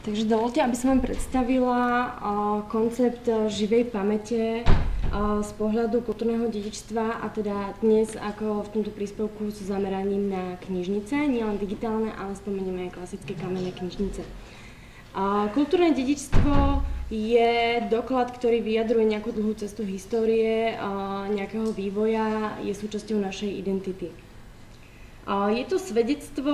Takže dovolte, aby som vám predstavila koncept živej pamäte z pohľadu kultúrneho dedičstva a teda dnes ako v tomto príspevku s zameraním na knižnice, nielen digitálne, ale spomenieme aj klasické kamenné knižnice. Kultúrne dedičstvo je doklad, ktorý vyjadruje nejakú dlhú cestu histórie, nejakého vývoja, je súčasťou našej identity. Je to svedectvo,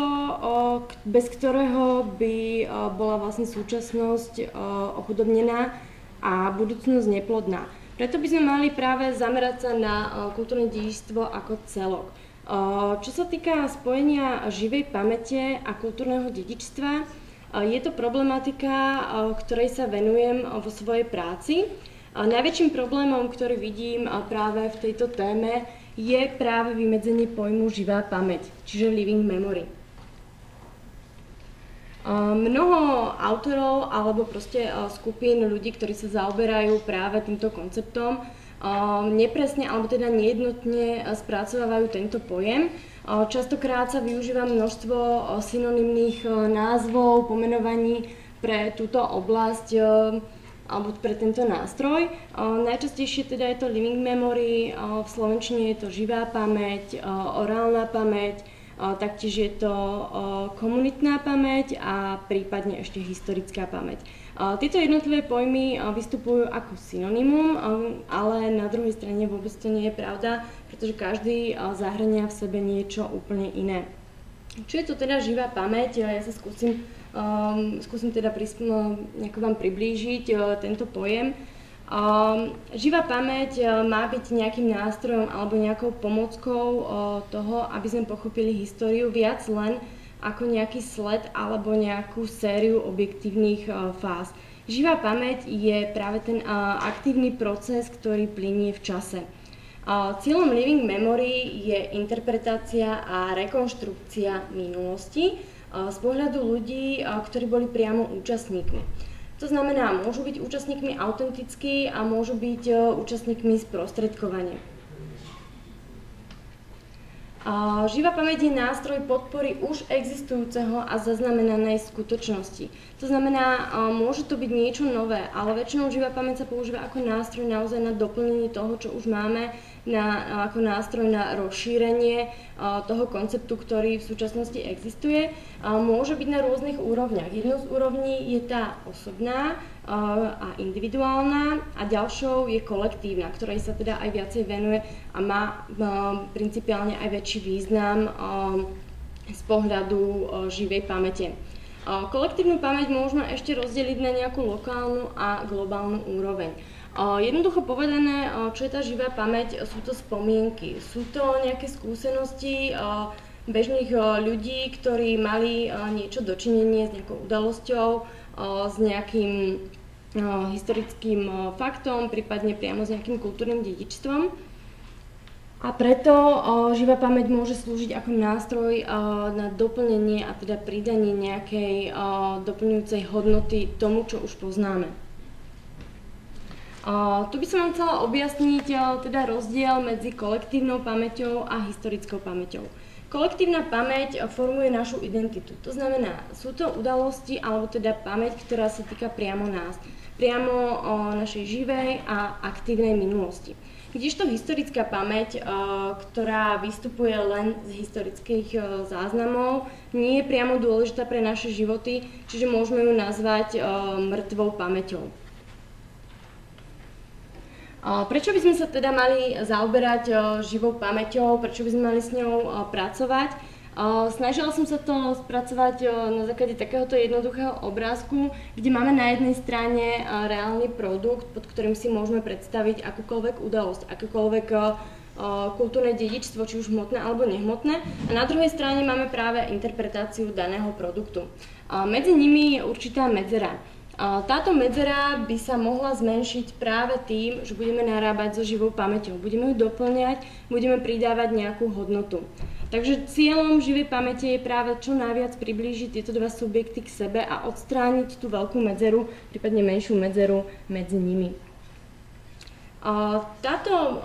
bez ktorého by bola vlastne súčasnosť ochudobnená a budúcnosť neplodná. Preto by sme mali práve zamerať sa na kultúrne dedičstvo ako celok. Čo sa týka spojenia živej pamäte a kultúrneho dedičstva, je to problematika, ktorej sa venujem vo svojej práci. Najväčším problémom, ktorý vidím práve v tejto téme, je práve vymedzenie pojmu živá pamäť, čiže living memory. Mnoho autorov alebo proste skupín ľudí, ktorí sa zaoberajú práve týmto konceptom, nepresne alebo teda nejednotne spracovávajú tento pojem. Častokrát sa využíva množstvo synonymných názvov, pomenovaní pre túto oblasť alebo pre tento nástroj. Najčastejšie teda je to living memory, v slovenčine je to živá pamäť, orálna pamäť, taktiež je to komunitná pamäť a prípadne ešte historická pamäť. Tieto jednotlivé pojmy vystupujú ako synonymum, ale na druhej strane vôbec to nie je pravda, pretože každý zahŕňa v sebe niečo úplne iné. Čo je to teda živá pamäť? Ja sa skúsim teda nejako vám priblížiť tento pojem. Živá pamäť má byť nejakým nástrojom alebo nejakou pomockou toho, aby sme pochopili históriu viac len ako nejaký sled alebo nejakú sériu objektívnych fáz. Živá pamäť je práve ten aktívny proces, ktorý plynie v čase. Cieľom living memory je interpretácia a rekonštrukcia minulosti z pohľadu ľudí, ktorí boli priamo účastníkmi. To znamená, môžu byť účastníkmi autentickí a môžu byť účastníkmi sprostredkovania. Živá pamäť je nástroj podpory už existujúceho a zaznamenanej skutočnosti. To znamená, môže to byť niečo nové, ale väčšinou živá pamäť sa používa ako nástroj naozaj na doplnenie toho, čo už máme, ako nástroj na rozšírenie toho konceptu, ktorý v súčasnosti existuje. Môže byť na rôznych úrovniach. Jednou z úrovní je tá osobná a individuálna a ďalšou je kolektívna, ktorej sa teda aj viacej venuje a má principiálne aj väčší význam z pohľadu živej pamäte. Kolektívnu pamäť môžeme ešte rozdeliť na nejakú lokálnu a globálnu úroveň. Jednoducho povedané, čo je tá živá pamäť, sú to spomienky, sú to nejaké skúsenosti bežných ľudí, ktorí mali niečo dočinenie s nejakou udalosťou, s nejakým historickým faktom, prípadne priamo s nejakým kultúrnym dedičstvom. A preto živá pamäť môže slúžiť ako nástroj na doplnenie a teda pridanie nejakej doplňujúcej hodnoty tomu, čo už poznáme. Tu by som vám chcela objasniť teda rozdiel medzi kolektívnou pamäťou a historickou pamäťou. Kolektívna pamäť formuje našu identitu. To znamená, sú to udalosti alebo teda pamäť, ktorá sa týka priamo nás, priamo našej živej a aktívnej minulosti. Kdežto historická pamäť, ktorá vystupuje len z historických záznamov, nie je priamo dôležitá pre naše životy, čiže môžeme ju nazvať mŕtvou pamäťou. Prečo by sme sa teda mali zaoberať živou pamäťou, prečo by sme mali s ňou pracovať? Snažila som sa to spracovať na základe takéhoto jednoduchého obrázku, kde máme na jednej strane reálny produkt, pod ktorým si môžeme predstaviť akúkoľvek udalosť, akékoľvek kultúrne dedičstvo, či už hmotné alebo nehmotné. A na druhej strane máme práve interpretáciu daného produktu. Medzi nimi je určitá medzera. Táto medzera by sa mohla zmenšiť práve tým, že budeme narábať so živou pamäťou. Budeme ju doplňať, budeme pridávať nejakú hodnotu. Takže cieľom živej pamäte je práve čo najviac priblížiť tieto dva subjekty k sebe a odstrániť tú veľkú medzeru, prípadne menšiu medzeru medzi nimi. Táto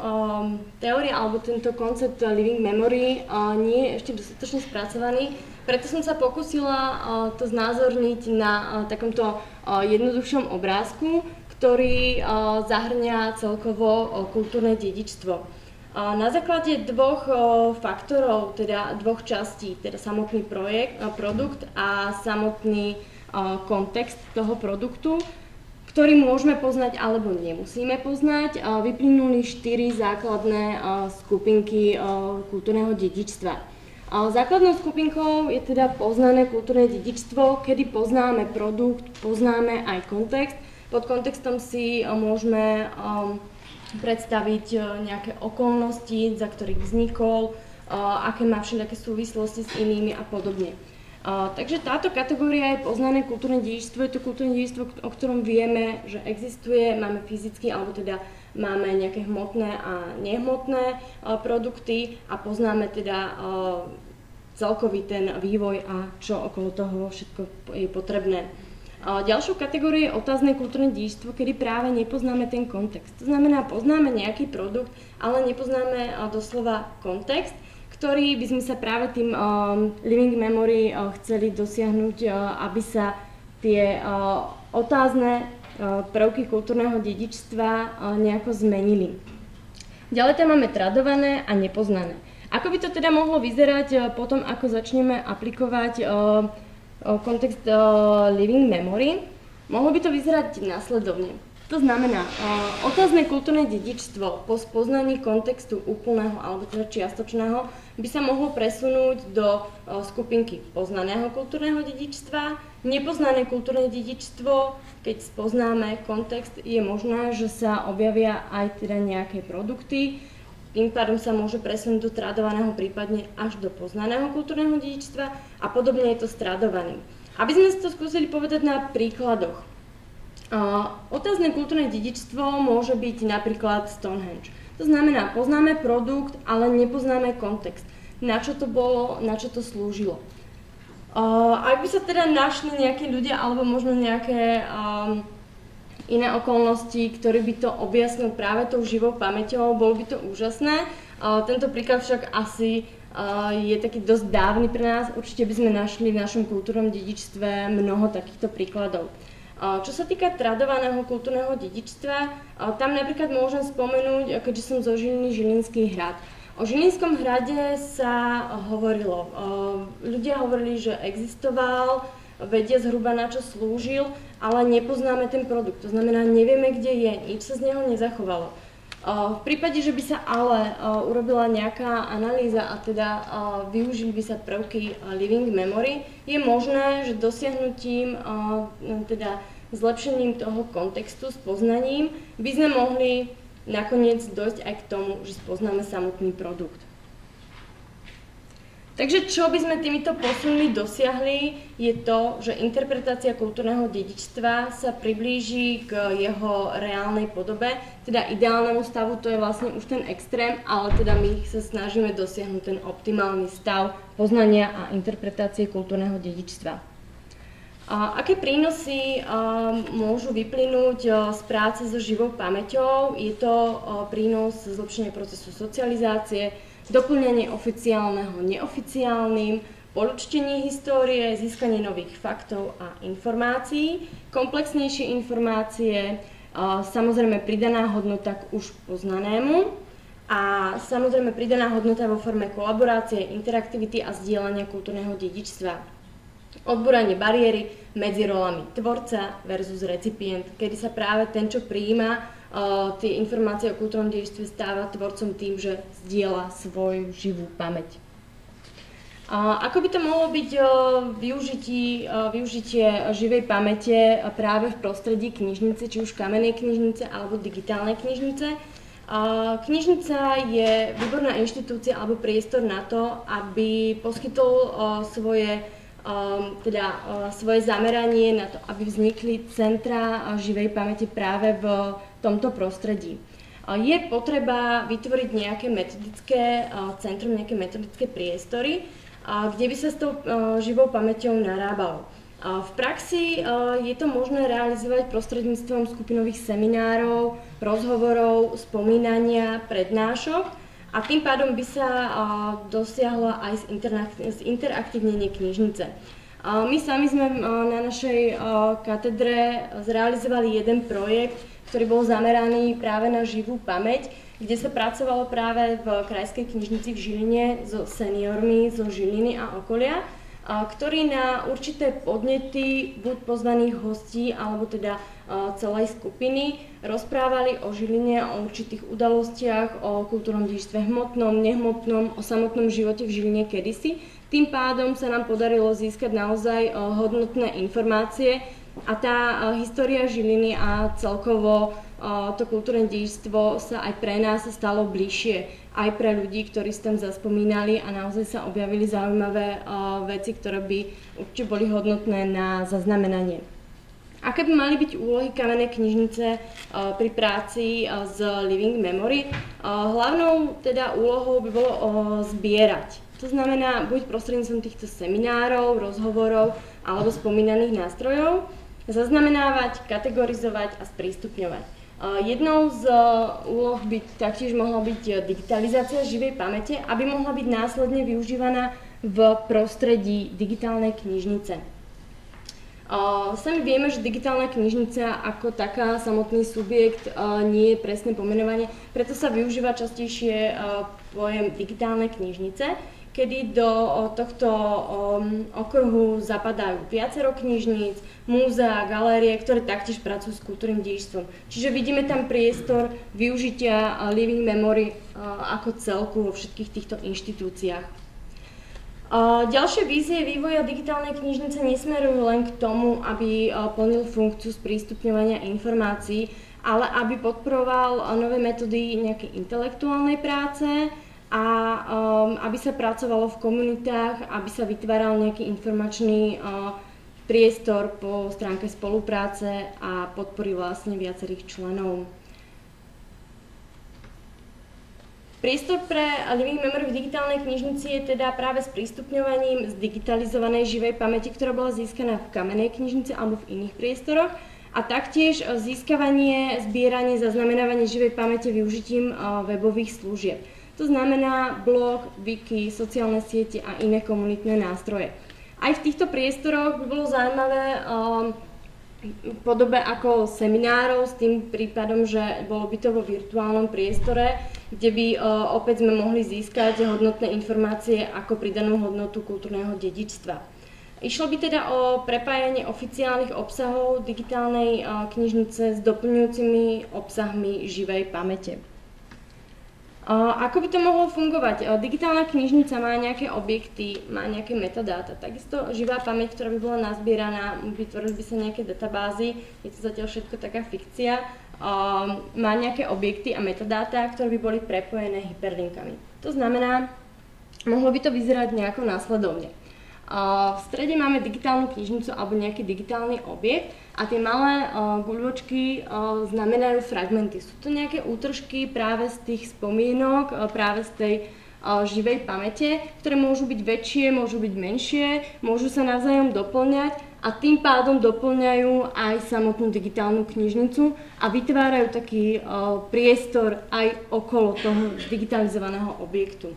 teória alebo tento koncept living memory nie je ešte dostatočne spracovaný, preto som sa pokúsila to znázorniť na takomto jednoduchšom obrázku, ktorý zahrňa celkovo kultúrne dedičstvo. Na základe dvoch faktorov, teda dvoch častí, teda samotný produkt a samotný kontext toho produktu, ktorý môžeme poznať alebo nemusíme poznať, vyplynuli 4 základné skupinky kultúrneho dedičstva. Základnou skupinkou je teda poznané kultúrne dedičstvo, kedy poznáme produkt, poznáme aj kontext. Pod kontextom si môžeme predstaviť nejaké okolnosti, za ktorých vznikol, aké má všelijaké súvislosti s inými a podobne. Takže táto kategória je poznané kultúrne dedičstvo. Je to kultúrne dedičstvo, o ktorom vieme, že existuje, máme fyzicky, alebo teda máme nejaké hmotné a nehmotné produkty a poznáme teda celkový ten vývoj a čo okolo toho všetko je potrebné. Ďalšou kategóriou je otázne kultúrne dedičstvo, kedy práve nepoznáme ten kontext. To znamená, poznáme nejaký produkt, ale nepoznáme doslova kontext, ktorý by sme sa práve tým living memory chceli dosiahnuť, aby sa tie otázne prvky kultúrneho dedičstva nejako zmenili. Ďalej tam máme tradované a nepoznané. Ako by to teda mohlo vyzerať potom, ako začneme aplikovať kontext living memory? Mohlo by to vyzerať následovne. To znamená, otázne kultúrne dedičstvo po spoznaní kontextu úplného alebo teda čiastočného by sa mohlo presunúť do skupinky poznaného kultúrneho dedičstva. Nepoznané kultúrne dedičstvo, keď spoznáme kontext, je možné, že sa objavia aj teda nejaké produkty. Tým pádom sa môže presunúť do tradovaného, prípadne až do poznaného kultúrneho dedičstva a podobne je to s tradovaným. Aby sme si to skúsili povedať na príkladoch. Otázne kultúrne dedičstvo môže byť napríklad Stonehenge. To znamená, poznáme produkt, ale nepoznáme kontext. Na čo to bolo, na čo to slúžilo. Ak by sa teda našli nejakí ľudia alebo možno nejaké iné okolnosti, ktorí by to objasnil práve tou živou pamäťou, bolo by to úžasné. Tento príklad však asi je taký dosť dávny pre nás. Určite by sme našli v našom kultúrnom dedičstve mnoho takýchto príkladov. Čo sa týka tradovaného kultúrneho dedičstva, tam napríklad môžem spomenúť, keďže som zo Žiliny, Žilinský hrad. O Žilinskom hrade sa hovorilo. Ľudia hovorili, že existoval, vedia zhruba na čo slúžil, ale nepoznáme ten produkt. To znamená, nevieme, kde je, nič sa z neho nezachovalo. V prípade, že by sa ale urobila nejaká analýza a teda využili by sa prvky living memory, je možné, že dosiahnutím, teda zlepšením toho kontextu, spoznaním, by sme mohli nakoniec dojsť aj k tomu, že spoznáme samotný produkt. Takže čo by sme týmito posunmi dosiahli, je to, že interpretácia kultúrneho dedičstva sa priblíži k jeho reálnej podobe, teda ideálnemu stavu, to je vlastne už ten extrém, ale teda my sa snažíme dosiahnuť ten optimálny stav poznania a interpretácie kultúrneho dedičstva. Aké prínosy môžu vyplynúť z práce so živou pamäťou? Je to prínos zlepšenia procesu socializácie, doplňanie oficiálneho neoficiálnym, poľudštenie histórie, získanie nových faktov a informácií, komplexnejšie informácie, samozrejme pridaná hodnota k už poznanému a samozrejme pridaná hodnota vo forme kolaborácie, interaktivity a zdieľania kultúrneho dedičstva. Odbúranie bariéry medzi rolami tvorca versus recipient, kedy sa práve ten, čo prijíma tie informácie o kultúrnom dedičstve, stáva tvorcom tým, že zdieľa svoju živú pamäť. Ako by to mohlo byť využitie živej pamäte práve v prostredí knižnice, či už kamennej knižnice alebo digitálnej knižnice? Knižnica je výborná inštitúcia alebo priestor na to, aby poskytol svoje zameranie na to, aby vznikli centra živej pamäte práve v tomto prostredí. Je potreba vytvoriť nejaké metodické centrum, nejaké metodické priestory, kde by sa s tou živou pamäťou narábalo. V praxi je to možné realizovať prostredníctvom skupinových seminárov, rozhovorov, spomínania, prednášok a tým pádom by sa dosiahlo aj zinteraktívnenie knižnice. My sami sme na našej katedre zrealizovali jeden projekt, ktorý bol zameraný práve na živú pamäť, kde sa pracovalo práve v Krajskej knižnici v Žiline so seniormi zo Žiliny a okolia, ktorí na určité podnety buď pozvaných hostí alebo teda celej skupiny rozprávali o Žiline, o určitých udalostiach, o kultúrnom dedičstve hmotnom, nehmotnom, o samotnom živote v Žiline kedysi. Tým pádom sa nám podarilo získať naozaj hodnotné informácie a tá história Žiliny a celkovo to kultúrne dedičstvo sa aj pre nás stalo bližšie, aj pre ľudí, ktorí si tam zaspomínali a naozaj sa objavili zaujímavé veci, ktoré by určite boli hodnotné na zaznamenanie. Aké by mali byť úlohy kamennej knižnice pri práci s Living Memory? Hlavnou teda úlohou by bolo zbierať. To znamená buď prostredníctvom týchto seminárov, rozhovorov alebo spomínaných nástrojov, zaznamenávať, kategorizovať a sprístupňovať. Jednou z úloh by taktiež mohla byť digitalizácia živej pamäte, aby mohla byť následne využívaná v prostredí digitálnej knižnice. Sami vieme, že digitálna knižnica ako taká samotný subjekt nie je presné pomenovanie, preto sa využíva častejšie pojem digitálne knižnice, kedy do tohto okruhu zapadajú viacero knižníc, múzea, galérie, ktoré taktiež pracujú s kultúrnym dedičstvom. Čiže vidíme tam priestor využitia Living Memory ako celku vo všetkých týchto inštitúciách. Ďalšie vízie vývoja digitálnej knižnice nesmerujú len k tomu, aby plnil funkciu sprístupňovania informácií, ale aby podporoval nové metódy nejakej intelektuálnej práce, a aby sa pracovalo v komunitách, aby sa vytváral nejaký informačný priestor po stránke spolupráce a podpory vlastne viacerých členov. Priestor pre Living Memory v digitálnej knižnici je teda práve sprístupňovaním zdigitalizovanej živej pamäti, ktorá bola získaná v kamennej knižnici alebo v iných priestoroch, a taktiež získavanie, zbieranie, zaznamenávanie živej pamäte využitím webových služieb. To znamená blog, wiki, sociálne siete a iné komunitné nástroje. Aj v týchto priestoroch by bolo zaujímavé v podobe ako seminárov s tým prípadom, že bolo by to vo virtuálnom priestore, kde by opäť sme mohli získať hodnotné informácie ako pridanú hodnotu kultúrneho dedičstva. Išlo by teda o prepájanie oficiálnych obsahov digitálnej knižnice s doplňujúcimi obsahmi živej pamäte. Ako by to mohlo fungovať? Digitálna knižnica má nejaké objekty, má nejaké metadáta. Takisto živá pamäť, ktorá by bola nazbieraná, vytvorili by sa nejaké databázy, je to zatiaľ všetko taká fikcia, má nejaké objekty a metadáta, ktoré by boli prepojené hyperlinkami. To znamená, mohlo by to vyzerať nejako následovne. V strede máme digitálnu knižnicu alebo nejaký digitálny objekt a tie malé guľočky znamenajú fragmenty. Sú to nejaké útržky práve z tých spomienok, práve z tej živej pamäte, ktoré môžu byť väčšie, môžu byť menšie, môžu sa navzájom doplňať a tým pádom doplňajú aj samotnú digitálnu knižnicu a vytvárajú taký priestor aj okolo toho digitalizovaného objektu.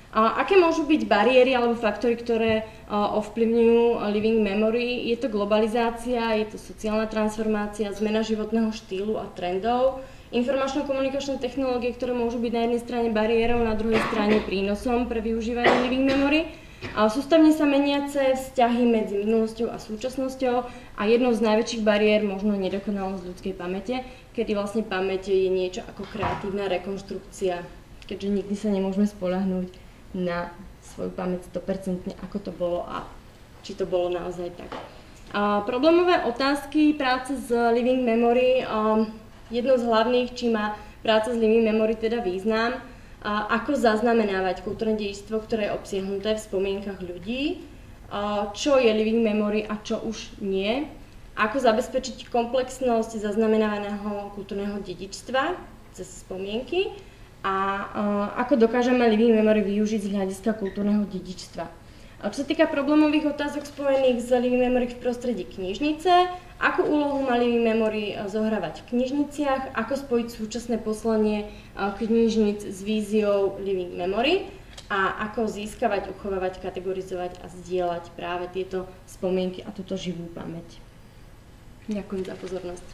Aké môžu byť bariéry alebo faktory, ktoré ovplyvňujú Living Memory? Je to globalizácia, je to sociálna transformácia, zmena životného štýlu a trendov, informačno-komunikačné technológie, ktoré môžu byť na jednej strane bariérou, na druhej strane prínosom pre využívanie Living Memory. Sústavne sa meniace vzťahy medzi minulosťou a súčasnosťou a jednou z najväčších bariér možno nedokonalosť ľudskej pamäte, kedy vlastne pamäť je niečo ako kreatívna rekonštrukcia, keďže nikdy sa nemôžeme spoľahnúť na svoju pamäť 100%, ako to bolo a či to bolo naozaj tak. Problémové otázky práce s Living Memory, jednou z hlavných, či má práca s Living Memory teda význam, ako zaznamenávať kultúrne dedičstvo, ktoré je obsiahnuté v spomienkach ľudí, čo je Living Memory a čo už nie, ako zabezpečiť komplexnosť zaznamenávaného kultúrneho dedičstva cez spomienky, a ako dokážeme Living Memory využiť z hľadiska kultúrneho dedičstva. Čo sa týka problémových otázok spojených s Living Memory v prostredí knižnice, akú úlohu má Living Memory zohrávať v knižniciach, ako spojiť súčasné poslanie knižnic s víziou Living Memory a ako získavať, uchovávať, kategorizovať a zdieľať práve tieto spomienky a túto živú pamäť. Ďakujem za pozornosť.